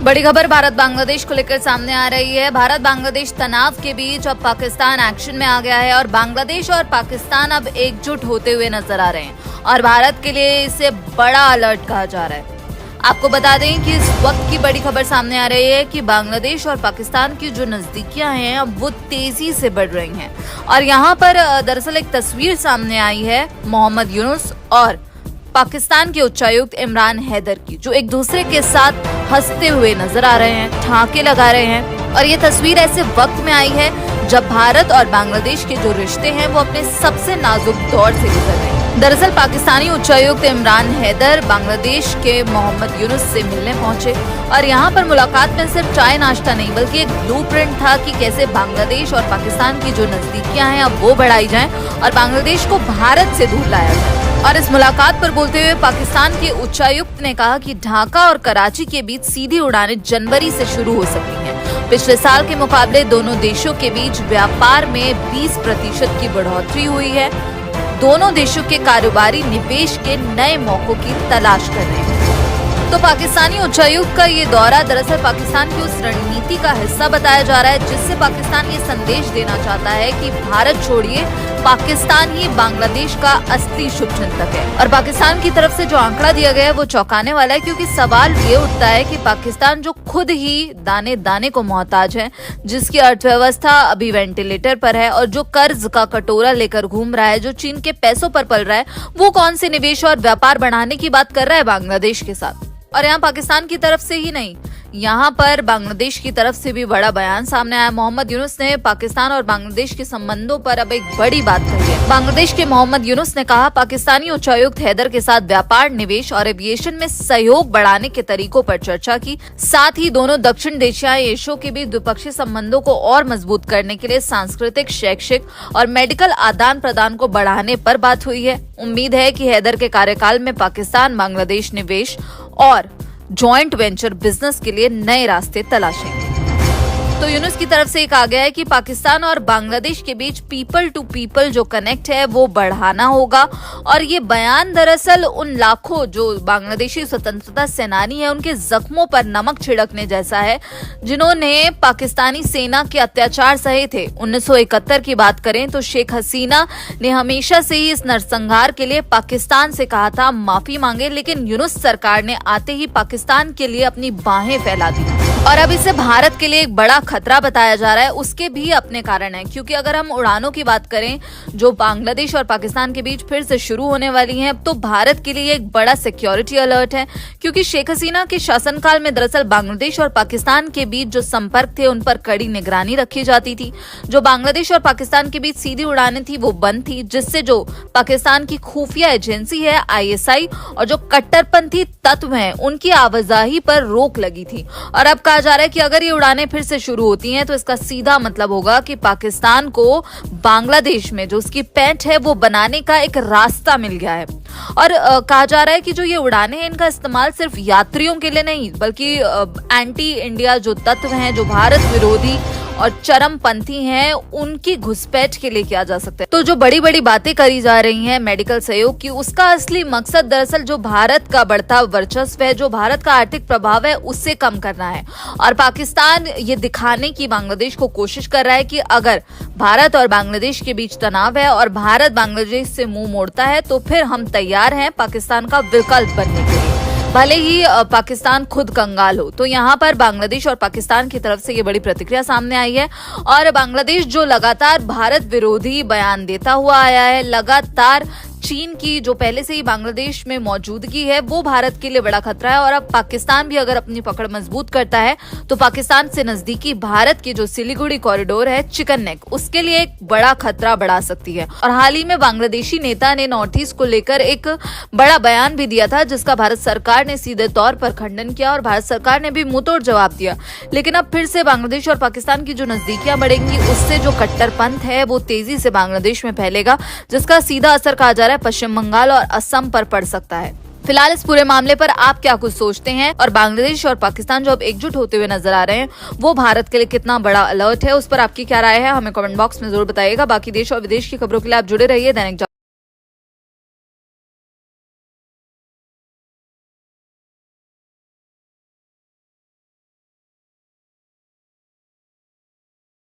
बड़ी खबर भारत बांग्लादेश को लेकर सामने आ रही है। भारत बांग्लादेश तनाव के बीच अब पाकिस्तान एक्शन में आ गया है और बांग्लादेश और पाकिस्तान अब एकजुट होते हुए नजर आ रहे हैं और भारत के लिए इसे बड़ा अलर्ट कहा जा रहा है। आपको बता दें कि इस वक्त की बड़ी खबर सामने आ रही है कि बांग्लादेश और पाकिस्तान की जो नजदीकियां हैं अब वो तेजी से बढ़ रही हैं और यहाँ पर दरअसल एक तस्वीर सामने आई है मोहम्मद यूनुस और पाकिस्तान के उच्चायुक्त इमरान हैदर की, जो एक दूसरे के साथ हंसते हुए नजर आ रहे हैं, ठहाके लगा रहे हैं। और ये तस्वीर ऐसे वक्त में आई है जब भारत और बांग्लादेश के जो रिश्ते हैं वो अपने सबसे नाजुक दौर से गुजर रहे हैं। दरअसल पाकिस्तानी उच्चायुक्त इमरान हैदर बांग्लादेश के मोहम्मद यूनुस से मिलने पहुंचे और यहाँ पर मुलाकात में सिर्फ चाय नाश्ता नहीं बल्कि एक ब्लूप्रिंट था कि कैसे बांग्लादेश और पाकिस्तान की जो नजदीकियां हैं अब वो बढ़ाई जाएं और बांग्लादेश को भारत से दूर लाया जाए। और इस मुलाकात पर बोलते हुए पाकिस्तान के उच्चायुक्त ने कहा कि ढाका और कराची के बीच सीधी उड़ानें जनवरी से शुरू हो सकती हैं। पिछले साल के मुकाबले दोनों देशों के बीच व्यापार में 20% की बढ़ोतरी हुई है। दोनों देशों के कारोबारी निवेश के नए मौकों की तलाश कर रहे हैं। तो पाकिस्तानी उच्चायुक्त का ये दौरा दरअसल पाकिस्तान की उस रणनीति का हिस्सा बताया जा रहा है जिससे पाकिस्तान ये संदेश देना चाहता है कि भारत छोड़िए, पाकिस्तान ही बांग्लादेश का असली शुभचिंतक है। और पाकिस्तान की तरफ से जो आंकड़ा दिया गया है वो चौंकाने वाला है, क्योंकि सवाल ये उठता है कि पाकिस्तान जो खुद ही दाने दाने को मोहताज है, जिसकी अर्थव्यवस्था अभी वेंटिलेटर पर है और जो कर्ज का कटोरा लेकर घूम रहा है, जो चीन के पैसों पर पल रहा है, वो कौन से निवेश और व्यापार बढ़ाने की बात कर रहा है बांग्लादेश के साथ। और यहाँ पाकिस्तान की तरफ से ही नहीं, यहाँ पर बांग्लादेश की तरफ से भी बड़ा बयान सामने आया। मोहम्मद यूनुस ने पाकिस्तान और बांग्लादेश के संबंधों पर अब एक बड़ी बात कही है। बांग्लादेश के मोहम्मद यूनुस ने कहा, पाकिस्तानी उच्चायुक्त हैदर के साथ व्यापार, निवेश और एविएशन में सहयोग बढ़ाने के तरीकों पर चर्चा की। साथ ही दोनों दक्षिण एशियाई देशों के बीच द्विपक्षीय संबंधों को और मजबूत करने के लिए सांस्कृतिक, शैक्षिक और मेडिकल आदान प्रदान को बढ़ाने पर बात हुई है। उम्मीद है कि हैदर के कार्यकाल में पाकिस्तान बांग्लादेश निवेश और जॉइंट वेंचर बिजनेस के लिए नए रास्ते तलाशेंगे। तो यूनुस की तरफ से कहा गया है कि पाकिस्तान और बांग्लादेश के बीच पीपल टू पीपल जो कनेक्ट है वो बढ़ाना होगा। और ये बयान दरअसल उन लाखों जो बांग्लादेशी स्वतंत्रता सेनानी है उनके जख्मों पर नमक छिड़कने जैसा है जिन्होंने पाकिस्तानी सेना के अत्याचार सहे थे। 1971 की बात करें तो शेख हसीना ने हमेशा से ही इस नरसंहार के लिए पाकिस्तान से कहा था माफी मांगे, लेकिन यूनुस सरकार ने आते ही पाकिस्तान के लिए अपनी बाहें फैला दी और अब इसे भारत के लिए एक बड़ा खतरा बताया जा रहा है। उसके भी अपने कारण हैं, क्योंकि अगर हम उड़ानों की बात करें जो बांग्लादेश और पाकिस्तान के बीच फिर से शुरू होने वाली हैं, तो भारत के लिए एक बड़ा सिक्योरिटी अलर्ट है, क्योंकि शेख हसीना के शासनकाल में दरअसल बांग्लादेश और पाकिस्तान के बीच जो संपर्क थे उन पर कड़ी निगरानी रखी जाती थी। जो बांग्लादेश और पाकिस्तान के बीच सीधी उड़ानें थी वो बंद थी, जिससे जो पाकिस्तान की खुफिया एजेंसी है ISI और जो कट्टरपंथी तत्व हैं उनकी आवाजाही पर रोक लगी थी। और अब कहा जा रहा है कि अगर ये उड़ानें फिर से शुरू होती हैं तो इसका सीधा मतलब होगा कि पाकिस्तान को बांग्लादेश में जो उसकी पैठ है वो बनाने का एक रास्ता मिल गया है। और कहा जा रहा है कि जो ये उड़ानें हैं इनका इस्तेमाल सिर्फ यात्रियों के लिए नहीं बल्कि एंटी इंडिया जो तत्व हैं, जो भारत विरोधी और चरमपंथी हैं, उनकी घुसपैठ के लिए किया जा सकता है। तो जो बड़ी बड़ी बातें करी जा रही हैं मेडिकल सहयोग की, उसका असली मकसद दरअसल जो भारत का बढ़ता वर्चस्व है, जो भारत का आर्थिक प्रभाव है, उससे कम करना है। और पाकिस्तान ये दिखाने की बांग्लादेश को कोशिश कर रहा है कि अगर भारत और बांग्लादेश के बीच तनाव है और भारत बांग्लादेश से मुंह मोड़ता है तो फिर हम तैयार हैं पाकिस्तान का विकल्प बनने के लिए, भले ही पाकिस्तान खुद कंगाल हो। तो यहाँ पर बांग्लादेश और पाकिस्तान की तरफ से ये बड़ी प्रतिक्रिया सामने आई है और बांग्लादेश जो लगातार भारत विरोधी बयान देता हुआ आया है, लगातार चीन की जो पहले से ही बांग्लादेश में मौजूदगी है वो भारत के लिए बड़ा खतरा है। और अब पाकिस्तान भी अगर अपनी पकड़ मजबूत करता है तो पाकिस्तान से नजदीकी भारत की जो सिलीगुड़ी कॉरिडोर है, चिकन नेक, उसके लिए एक बड़ा खतरा बढ़ा सकती है। और हाल ही में बांग्लादेशी नेता ने नॉर्थ ईस्ट को लेकर एक बड़ा बयान भी दिया था जिसका भारत सरकार ने सीधे तौर पर खंडन किया और भारत सरकार ने भी मुंहतोड़ जवाब दिया। लेकिन अब फिर से बांग्लादेश और पाकिस्तान की जो नजदीकियां बढ़ेंगी उससे जो कट्टरपंथ है वो तेजी से बांग्लादेश में फैलेगा, जिसका सीधा असर कहा जा रहा है पश्चिम बंगाल और असम पर पड़ सकता है। फिलहाल इस पूरे मामले पर आप क्या कुछ सोचते हैं और बांग्लादेश और पाकिस्तान जो अब एकजुट होते हुए नजर आ रहे हैं वो भारत के लिए कितना बड़ा अलर्ट है, उस पर आपकी क्या राय है हमें कमेंट बॉक्स में जरूर बताइएगा। बाकी देश और विदेश की खबरों के लिए आप जुड़े रहिए दैनिक